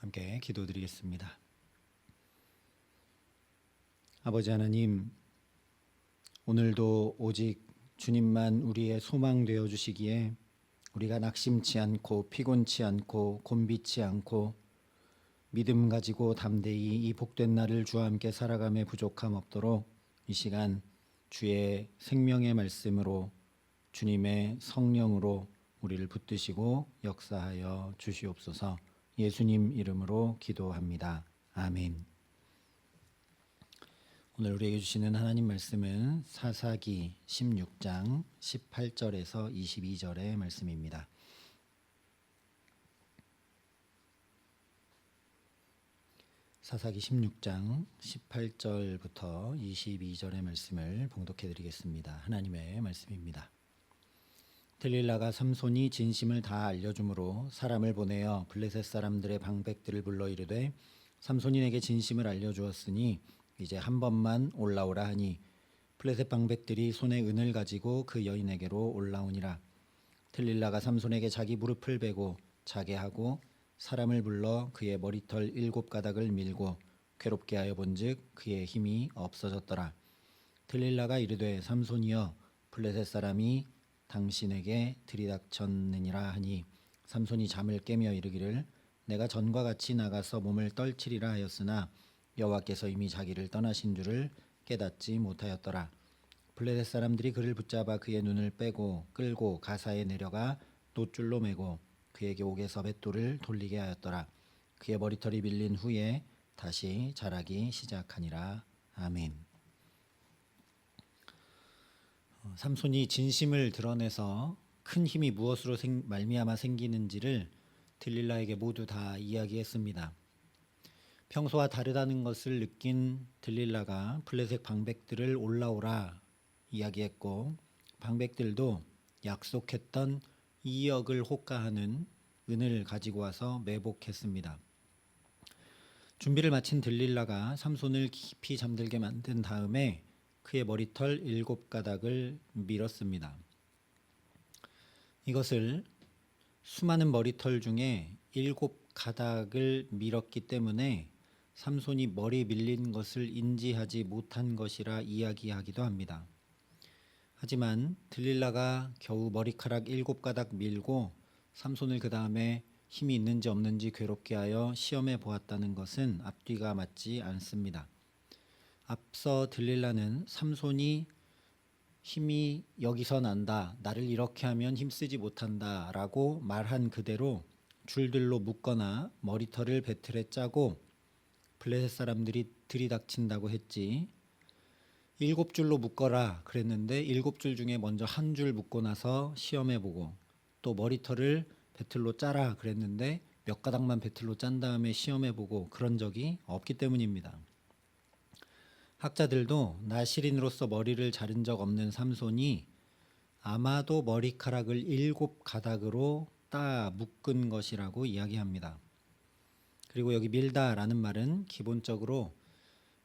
함께 기도드리겠습니다. 아버지 하나님, 오늘도 오직 주님만 우리의 소망 되어 주시기에 우리가 낙심치 않고 피곤치 않고 곤비치 않고 믿음 가지고 담대히 이 복된 날을 주와 함께 살아감에 부족함 없도록 이 시간 주의 생명의 말씀으로 주님의 성령으로 우리를 붙드시고 역사하여 주시옵소서. 예수님 이름으로 기도합니다. 아멘. 오늘 우리에게 주시는 하나님 말씀은 사사기 16장 18절에서 22절의 말씀입니다. 사사기 16장 18절부터 22절의 말씀을 봉독해 드리겠습니다. 하나님의 말씀입니다. 들릴라가 삼손이 진심을 다 알려주므로 사람을 보내어 블레셋 사람들의 방백들을 불러 이르되 삼손이 내게 진심을 알려주었으니 이제 한 번만 올라오라 하니 블레셋 방백들이 손에 은을 가지고 그 여인에게로 올라오니라. 들릴라가 삼손에게 자기 무릎을 베고 자게 하고 사람을 불러 그의 머리털 7가닥을 밀고 괴롭게 하여 본즉 그의 힘이 없어졌더라. 들릴라가 이르되 삼손이여 블레셋 사람이 당신에게 들이닥쳤느니라 하니 삼손이 잠을 깨며 이르기를 내가 전과 같이 나가서 몸을 떨치리라 하였으나 여호와께서 이미 자기를 떠나신 줄을 깨닫지 못하였더라. 블레셋 사람들이 그를 붙잡아 그의 눈을 빼고 끌고 가사에 내려가 돛줄로 매고 그에게 옥에서 뱃돌을 돌리게 하였더라. 그의 머리털이 밀린 후에 다시 자라기 시작하니라. 아멘. 삼손이 진심을 드러내서 큰 힘이 무엇으로 말미암아 생기는지를 들릴라에게 모두 다 이야기했습니다. 평소와 다르다는 것을 느낀 들릴라가 블레셋 방백들을 올라오라 이야기했고 방백들도 약속했던 2억을 호가하는 은을 가지고 와서 매복했습니다. 준비를 마친 들릴라가 삼손을 깊이 잠들게 만든 다음에 그의 머리털 7가닥을 밀었습니다. 이것을 수많은 머리털 중에 7가닥을 밀었기 때문에 삼손이 머리 밀린 것을 인지하지 못한 것이라 이야기하기도 합니다. 하지만 들릴라가 겨우 머리카락 7가닥 밀고 삼손을 그 다음에 힘이 있는지 없는지 괴롭게 하여 시험해 보았다는 것은 앞뒤가 맞지 않습니다. 앞서 들릴라는 삼손이 힘이 여기서 난다, 나를 이렇게 하면 힘쓰지 못한다 라고 말한 그대로 줄들로 묶거나 머리털을 배틀에 짜고 블레셋 사람들이 들이닥친다고 했지 7줄로 묶어라 그랬는데 7줄 중에 먼저 한 줄 묶고 나서 시험해보고 또 머리털을 배틀로 짜라 그랬는데 몇 가닥만 배틀로 짠 다음에 시험해보고 그런 적이 없기 때문입니다. 학자들도 나실인으로서 머리를 자른 적 없는 삼손이 아마도 머리카락을 7가닥으로 따 묶은 것이라고 이야기합니다. 그리고 여기 밀다라는 말은 기본적으로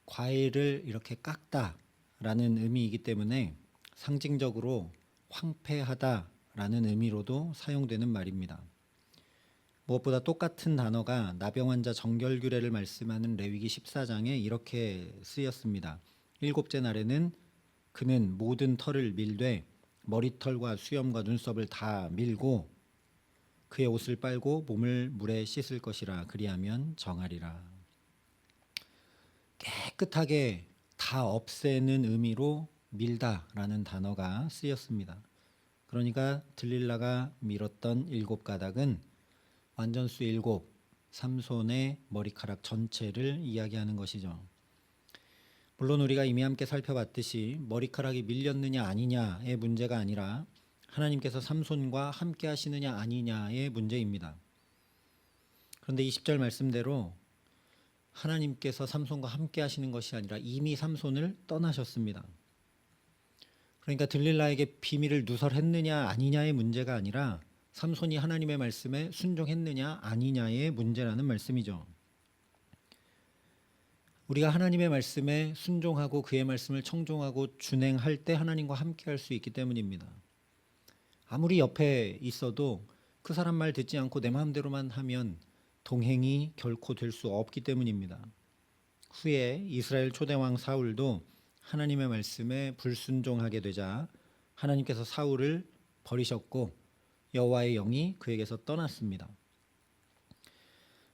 과일을 이렇게 깎다라는 의미이기 때문에 상징적으로 황폐하다라는 의미로도 사용되는 말입니다. 무엇보다 똑같은 단어가 나병환자 정결규례를 말씀하는 레위기 14장에 이렇게 쓰였습니다. 7째 날에는 그는 모든 털을 밀되 머리털과 수염과 눈썹을 다 밀고 그의 옷을 빨고 몸을 물에 씻을 것이라 그리하면 정하리라. 깨끗하게 다 없애는 의미로 밀다라는 단어가 쓰였습니다. 그러니까 들릴라가 밀었던 7가닥은 완전수 7, 삼손의 머리카락 전체를 이야기하는 것이죠. 물론 우리가 이미 함께 살펴봤듯이 머리카락이 밀렸느냐 아니냐의 문제가 아니라 하나님께서 삼손과 함께 하시느냐 아니냐의 문제입니다. 그런데 20절 말씀대로 하나님께서 삼손과 함께 하시는 것이 아니라 이미 삼손을 떠나셨습니다. 그러니까 들릴라에게 비밀을 누설했느냐 아니냐의 문제가 아니라 삼손이 하나님의 말씀에 순종했느냐 아니냐의 문제라는 말씀이죠. 우리가 하나님의 말씀에 순종하고 그의 말씀을 청종하고 준행할 때 하나님과 함께 할 수 있기 때문입니다. 아무리 옆에 있어도 그 사람 말 듣지 않고 내 마음대로만 하면 동행이 결코 될 수 없기 때문입니다. 후에 이스라엘 초대왕 사울도 하나님의 말씀에 불순종하게 되자 하나님께서 사울을 버리셨고 여호와의 영이 그에게서 떠났습니다.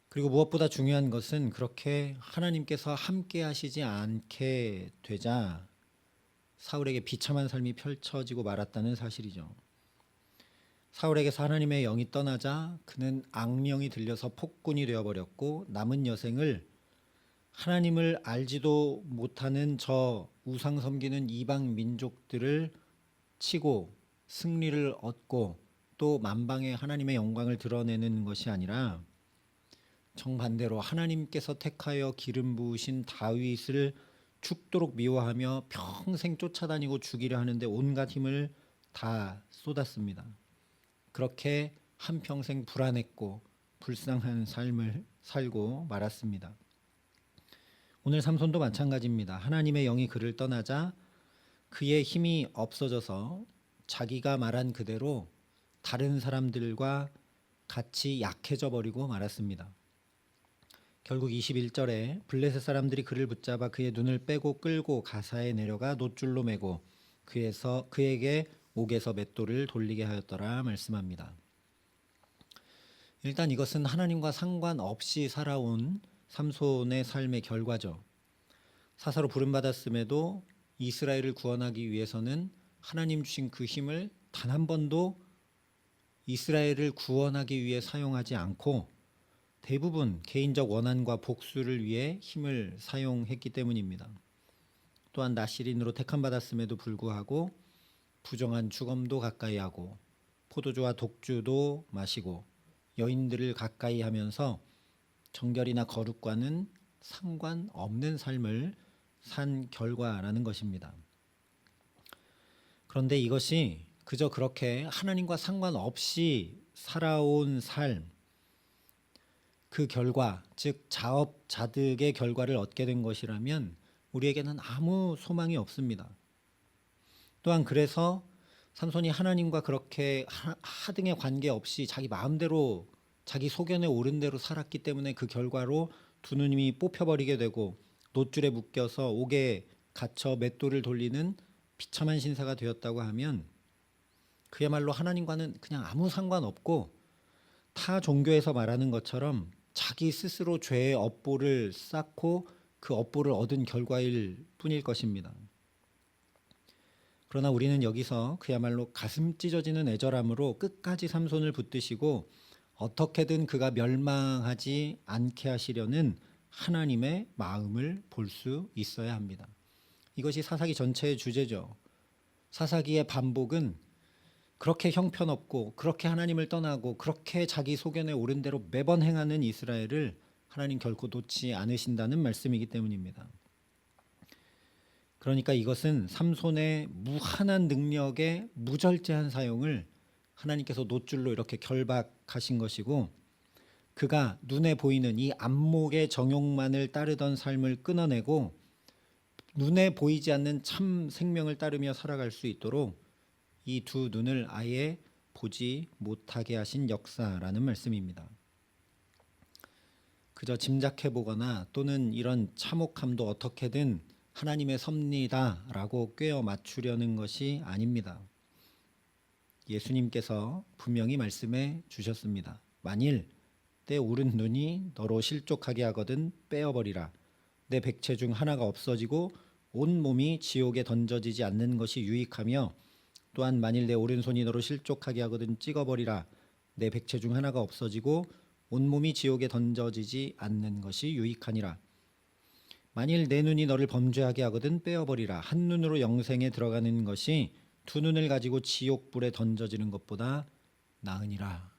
그리고 무엇보다 중요한 것은 그렇게 하나님께서 함께 하시지 않게 되자 사울에게 비참한 삶이 펼쳐지고 말았다는 사실이죠. 사울에게서 하나님의 영이 떠나자 그는 악령이 들려서 폭군이 되어버렸고 남은 여생을 하나님을 알지도 못하는 저 우상 섬기는 이방 민족들을 치고 승리를 얻고 또 만방에 하나님의 영광을 드러내는 것이 아니라 정반대로 하나님께서 택하여 기름 부으신 다윗을 죽도록 미워하며 평생 쫓아다니고 죽이려 하는데 온갖 힘을 다 쏟았습니다. 그렇게 한평생 불안했고 불쌍한 삶을 살고 말았습니다. 오늘 삼손도 마찬가지입니다. 하나님의 영이 그를 떠나자 그의 힘이 없어져서 자기가 말한 그대로 다른 사람들과 같이 약해져 버리고 말았습니다. 결국 21절에 블레셋 사람들이 그를 붙잡아 그의 눈을 빼고 끌고 가사에 내려가 놋줄로 매고 그에게 옥에서 맷돌을 돌리게 하였더라 말씀합니다. 일단 이것은 하나님과 상관없이 살아온 삼손의 삶의 결과죠. 사사로 부름받았음에도 이스라엘을 구원하기 위해서는 하나님 주신 그 힘을 단 한 번도 이스라엘을 구원하기 위해 사용하지 않고 대부분 개인적 원한과 복수를 위해 힘을 사용했기 때문입니다. 또한 나실인으로 택함받았음에도 불구하고 부정한 주검도 가까이 하고 포도주와 독주도 마시고 여인들을 가까이 하면서 정결이나 거룩과는 상관없는 삶을 산 결과라는 것입니다. 그런데 이것이 그저 그렇게 하나님과 상관없이 살아온 삶, 그 결과, 즉 자업자득의 결과를 얻게 된 것이라면 우리에게는 아무 소망이 없습니다. 또한 그래서 삼손이 하나님과 그렇게 하등의 관계없이 자기 마음대로 자기 소견에 옳은 대로 살았기 때문에 그 결과로 두 눈이 뽑혀버리게 되고 놋줄에 묶여서 옥에 갇혀 맷돌을 돌리는 비참한 신사가 되었다고 하면 그야말로 하나님과는 그냥 아무 상관없고 타 종교에서 말하는 것처럼 자기 스스로 죄의 업보를 쌓고 그 업보를 얻은 결과일 뿐일 것입니다. 그러나 우리는 여기서 그야말로 가슴 찢어지는 애절함으로 끝까지 삼손을 붙드시고 어떻게든 그가 멸망하지 않게 하시려는 하나님의 마음을 볼 수 있어야 합니다. 이것이 사사기 전체의 주제죠. 사사기의 반복은 그렇게 형편없고 그렇게 하나님을 떠나고 그렇게 자기 소견에 옳은 대로 매번 행하는 이스라엘을 하나님 결코 놓지 않으신다는 말씀이기 때문입니다. 그러니까 이것은 삼손의 무한한 능력의 무절제한 사용을 하나님께서 놋줄로 이렇게 결박하신 것이고 그가 눈에 보이는 이 안목의 정욕만을 따르던 삶을 끊어내고 눈에 보이지 않는 참 생명을 따르며 살아갈 수 있도록 이 두 눈을 아예 보지 못하게 하신 역사라는 말씀입니다. 그저 짐작해 보거나 또는 이런 참혹함도 어떻게든 하나님의 섭리다라고 꿰어 맞추려는 것이 아닙니다. 예수님께서 분명히 말씀해 주셨습니다. 만일 내 오른 눈이 너로 실족하게 하거든 빼어버리라. 내 백체 중 하나가 없어지고 온 몸이 지옥에 던져지지 않는 것이 유익하며 또한 만일 내 오른손이 너로 실족하게 하거든 찍어버리라. 내 백체 중 하나가 없어지고 온몸이 지옥에 던져지지 않는 것이 유익하니라. 만일 내 눈이 너를 범죄하게 하거든 빼어버리라. 한 눈으로 영생에 들어가는 것이 두 눈을 가지고 지옥불에 던져지는 것보다 나으니라.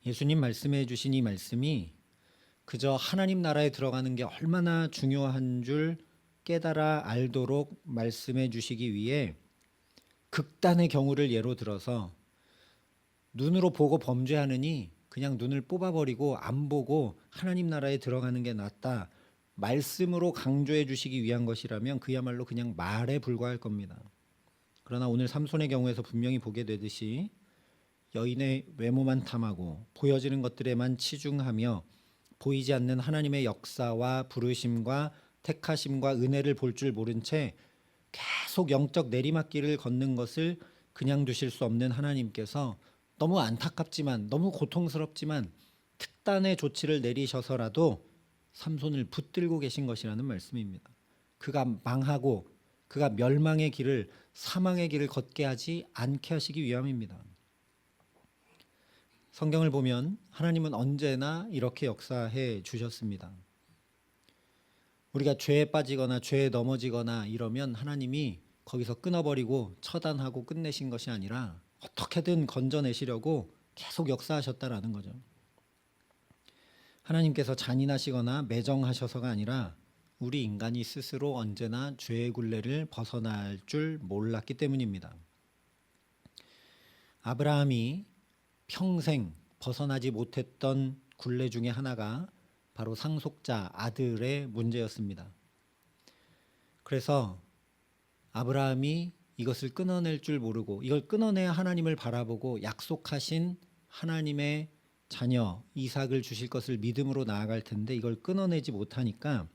예수님 말씀해 주신 이 말씀이 그저 하나님 나라에 들어가는 게 얼마나 중요한 줄 깨달아 알도록 말씀해 주시기 위해 극단의 경우를 예로 들어서 눈으로 보고 범죄하느니 그냥 눈을 뽑아버리고 안 보고 하나님 나라에 들어가는 게 낫다. 말씀으로 강조해 주시기 위한 것이라면 그야말로 그냥 말에 불과할 겁니다. 그러나 오늘 삼손의 경우에서 분명히 보게 되듯이 여인의 외모만 탐하고 보여지는 것들에만 치중하며 보이지 않는 하나님의 역사와 부르심과 택하심과 은혜를 볼 줄 모른 채 계속 영적 내리막길을 걷는 것을 그냥 두실 수 없는 하나님께서 너무 안타깝지만 너무 고통스럽지만 특단의 조치를 내리셔서라도 삼손을 붙들고 계신 것이라는 말씀입니다. 그가 망하고 그가 멸망의 길을, 사망의 길을 걷게 하지 않게 하시기 위함입니다. 성경을 보면 하나님은 언제나 이렇게 역사해 주셨습니다. 우리가 죄에 빠지거나 죄에 넘어지거나 이러면 하나님이 거기서 끊어버리고 처단하고 끝내신 것이 아니라 어떻게든 건져내시려고 계속 역사하셨다라는 거죠. 하나님께서 잔인하시거나 매정하셔서가 아니라 우리 인간이 스스로 언제나 죄의 굴레를 벗어날 줄 몰랐기 때문입니다. 아브라함이 평생 벗어나지 못했던 굴레 중에 하나가 바로 상속자 아들의 문제였습니다. 그래서 아브라함이 이것을 끊어낼 줄 모르고 이걸 끊어내야 하나님을 바라보고 약속하신 하나님의 자녀 이삭을 주실 것을 믿음으로 나아갈 텐데 이걸 끊어내지 못하니까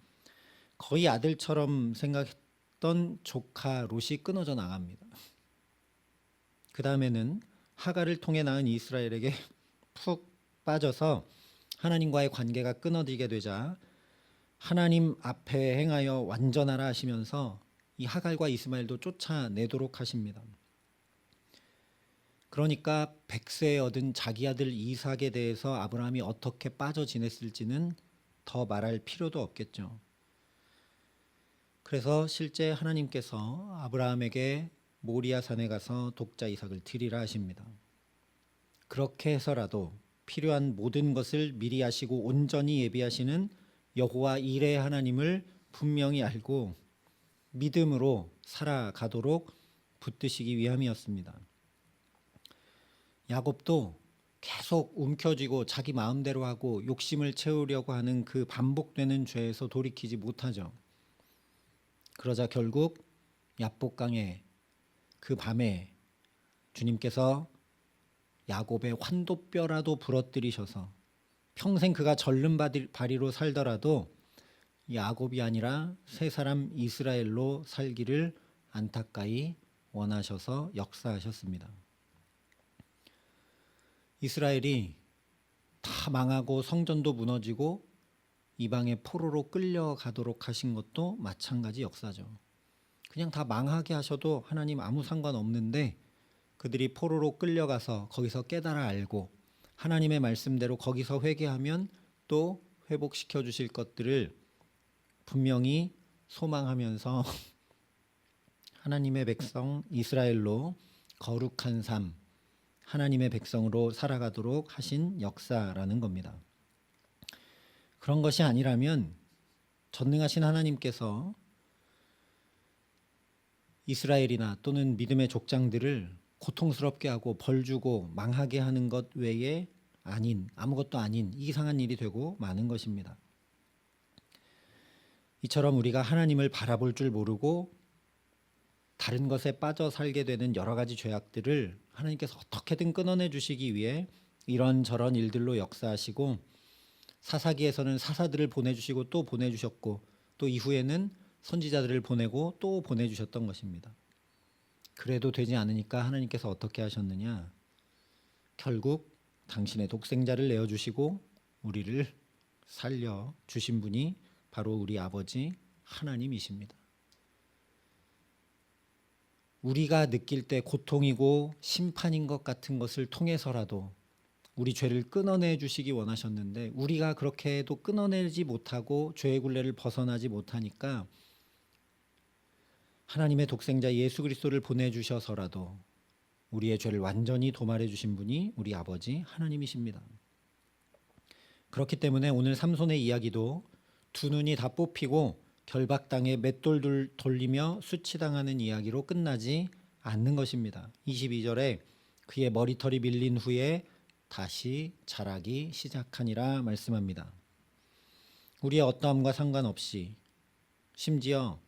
거의 아들처럼 생각했던 조카 롯이 끊어져 나갑니다. 그 다음에는 하갈을 통해 낳은 이스라엘에게 푹 빠져서 하나님과의 관계가 끊어지게 되자 하나님 앞에 행하여 완전하라 하시면서 이 하갈과 이스마엘도 쫓아내도록 하십니다. 그러니까 백세에 얻은 자기 아들 이삭에 대해서 아브라함이 어떻게 빠져 지냈을지는 더 말할 필요도 없겠죠. 그래서 실제 하나님께서 아브라함에게 모리아 산에 가서 독자 이삭을 드리라 하십니다. 그렇게 해서라도 필요한 모든 것을 미리 하시고 온전히 예비하시는 여호와 이레 하나님을 분명히 알고 믿음으로 살아가도록 붙드시기 위함이었습니다. 야곱도 계속 움켜쥐고 자기 마음대로 하고 욕심을 채우려고 하는 그 반복되는 죄에서 돌이키지 못하죠. 그러자 결국 야복강의 그 밤에 주님께서 야곱의 환도뼈라도 부러뜨리셔서 평생 그가 절름발이로 살더라도 야곱이 아니라 세 사람 이스라엘로 살기를 안타까이 원하셔서 역사하셨습니다. 이스라엘이 다 망하고 성전도 무너지고 이방의 포로로 끌려가도록 하신 것도 마찬가지 역사죠. 그냥 다 망하게 하셔도 하나님 아무 상관없는데 그들이 포로로 끌려가서 거기서 깨달아 알고 하나님의 말씀대로 거기서 회개하면 또 회복시켜 주실 것들을 분명히 소망하면서 하나님의 백성 이스라엘로 거룩한 삶, 하나님의 백성으로 살아가도록 하신 역사라는 겁니다. 그런 것이 아니라면 전능하신 하나님께서 이스라엘이나 또는 믿음의 족장들을 고통스럽게 하고 벌 주고 망하게 하는 것 외에 아무것도 아닌 이상한 일이 되고 마는 것입니다. 이처럼 우리가 하나님을 바라볼 줄 모르고 다른 것에 빠져 살게 되는 여러 가지 죄악들을 하나님께서 어떻게든 끊어내 주시기 위해 이런저런 일들로 역사하시고 사사기에서는 사사들을 보내주시고 또 보내주셨고 또 이후에는 선지자들을 보내고 또 보내주셨던 것입니다. 그래도 되지 않으니까 하나님께서 어떻게 하셨느냐? 결국 당신의 독생자를 내어주시고 우리를 살려주신 분이 바로 우리 아버지 하나님이십니다. 우리가 느낄 때 고통이고 심판인 것 같은 것을 통해서라도 우리 죄를 끊어내 주시기 원하셨는데 우리가 그렇게 해도 끊어내지 못하고 죄의 굴레를 벗어나지 못하니까 하나님의 독생자 예수 그리스도를 보내주셔서라도 우리의 죄를 완전히 도말해 주신 분이 우리 아버지 하나님이십니다. 그렇기 때문에 오늘 삼손의 이야기도 두 눈이 다 뽑히고 결박당해 맷돌 돌리며 수치당하는 이야기로 끝나지 않는 것입니다. 22절에 그의 머리털이 밀린 후에 다시 자라기 시작하니라 말씀합니다. 우리의 어떠함과 상관없이 심지어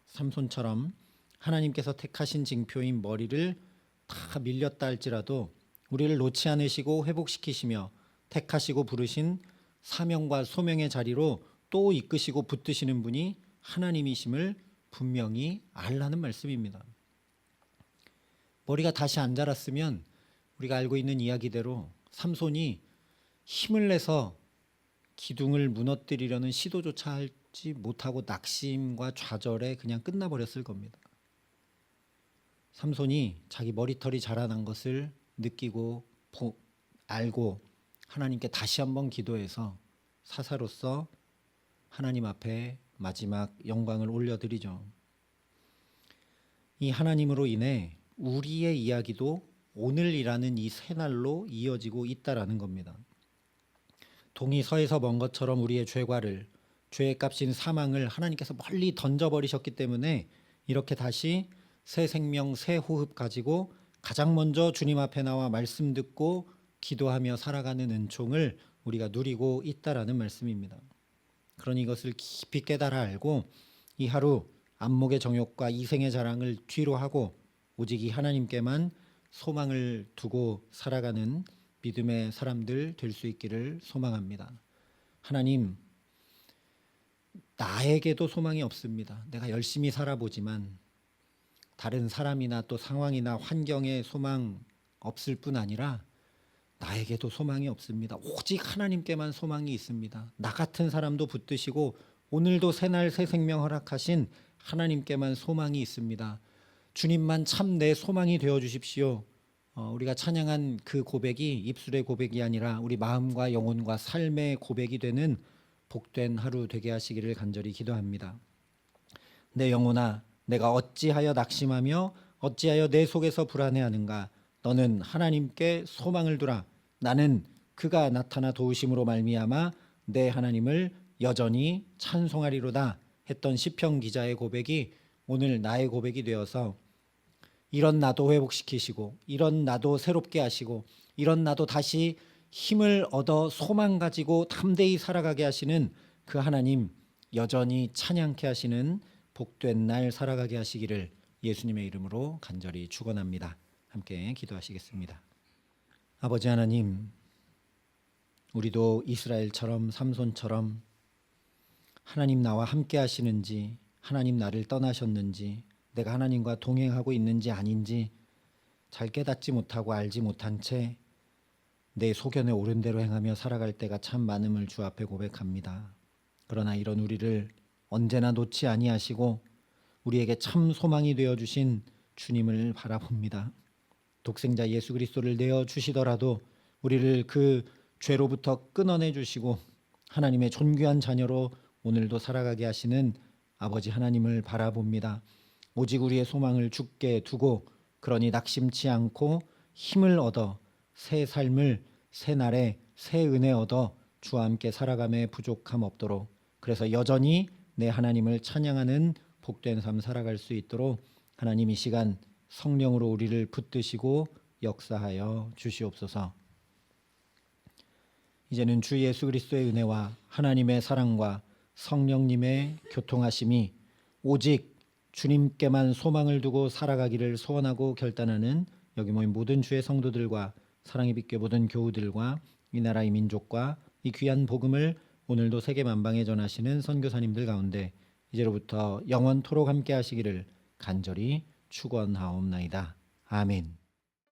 삼손처럼 하나님께서 택하신 징표인 머리를 다 밀렸다 할지라도 우리를 놓지 않으시고 회복시키시며 택하시고 부르신 사명과 소명의 자리로 또 이끄시고 붙드시는 분이 하나님이심을 분명히 알라는 말씀입니다. 머리가 다시 안 자랐으면 우리가 알고 있는 이야기대로 삼손이 힘을 내서 기둥을 무너뜨리려는 시도조차 하지 못하고 낙심과 좌절에 그냥 끝나버렸을 겁니다. 삼손이 자기 머리털이 자라난 것을 느끼고 알고 하나님께 다시 한번 기도해서 사사로서 하나님 앞에 마지막 영광을 올려드리죠. 이 하나님으로 인해 우리의 이야기도 오늘이라는 이 새날로 이어지고 있다라는 겁니다. 동이 서에서 먼 것처럼 우리의 죄과를, 죄의 값인 사망을 하나님께서 멀리 던져버리셨기 때문에 이렇게 다시 새 생명, 새 호흡 가지고 가장 먼저 주님 앞에 나와 말씀 듣고 기도하며 살아가는 은총을 우리가 누리고 있다라는 말씀입니다. 그러니 이것을 깊이 깨달아 알고 이 하루 안목의 정욕과 이생의 자랑을 뒤로 하고 오직 이 하나님께만 소망을 두고 살아가는 믿음의 사람들 될 수 있기를 소망합니다. 하나님, 나에게도 소망이 없습니다. 내가 열심히 살아보지만 다른 사람이나 또 상황이나 환경에 소망 없을 뿐 아니라 나에게도 소망이 없습니다. 오직 하나님께만 소망이 있습니다. 나 같은 사람도 붙드시고 오늘도 새날 새 생명 허락하신 하나님께만 소망이 있습니다. 주님만 참 내 소망이 되어 주십시오. 우리가 찬양한 그 고백이 입술의 고백이 아니라 우리 마음과 영혼과 삶의 고백이 되는 복된 하루 되게 하시기를 간절히 기도합니다. 내 영혼아, 내가 어찌하여 낙심하며 어찌하여 내 속에서 불안해하는가? 너는 하나님께 소망을 두라. 나는 그가 나타나 도우심으로 말미암아 내 하나님을 여전히 찬송하리로다 했던 시편 기자의 고백이 오늘 나의 고백이 되어서 이런 나도 회복시키시고 이런 나도 새롭게 하시고 이런 나도 다시 힘을 얻어 소망 가지고 담대히 살아가게 하시는 그 하나님 여전히 찬양케 하시는 복된 날 살아가게 하시기를 예수님의 이름으로 간절히 축원합니다. 함께 기도하시겠습니다. 아버지 하나님, 우리도 이스라엘처럼 삼손처럼 하나님 나와 함께 하시는지, 하나님 나를 떠나셨는지, 내가 하나님과 동행하고 있는지 아닌지 잘 깨닫지 못하고 알지 못한 채 내 소견에 옳은 대로 행하며 살아갈 때가 참 많음을 주 앞에 고백합니다. 그러나 이런 우리를 언제나 놓지 아니하시고 우리에게 참 소망이 되어 주신 주님을 바라봅니다. 독생자 예수 그리스도를 내어 주시더라도 우리를 그 죄로부터 끊어내 주시고 하나님의 존귀한 자녀로 오늘도 살아가게 하시는 아버지 하나님을 바라봅니다. 오직 우리의 소망을 주께 두고 그러니 낙심치 않고 힘을 얻어 새 삶을 새 날에 새 은혜 얻어 주와 함께 살아감에 부족함 없도록 그래서 여전히 내 하나님을 찬양하는 복된 삶 살아갈 수 있도록 하나님 이 시간 성령으로 우리를 붙드시고 역사하여 주시옵소서. 이제는 주 예수 그리스도의 은혜와 하나님의 사랑과 성령님의 교통하심이 오직 주님께만 소망을 두고 살아가기를 소원하고 결단하는 여기 모인 모든 주의 성도들과 사랑의 빛교회 모든 교우들과 이 나라의 민족과 이 귀한 복음을 오늘도 세계 만방에 전하시는 선교사님들 가운데 이제로부터 영원토록 함께 하시기를 간절히 축원하옵나이다. 아멘.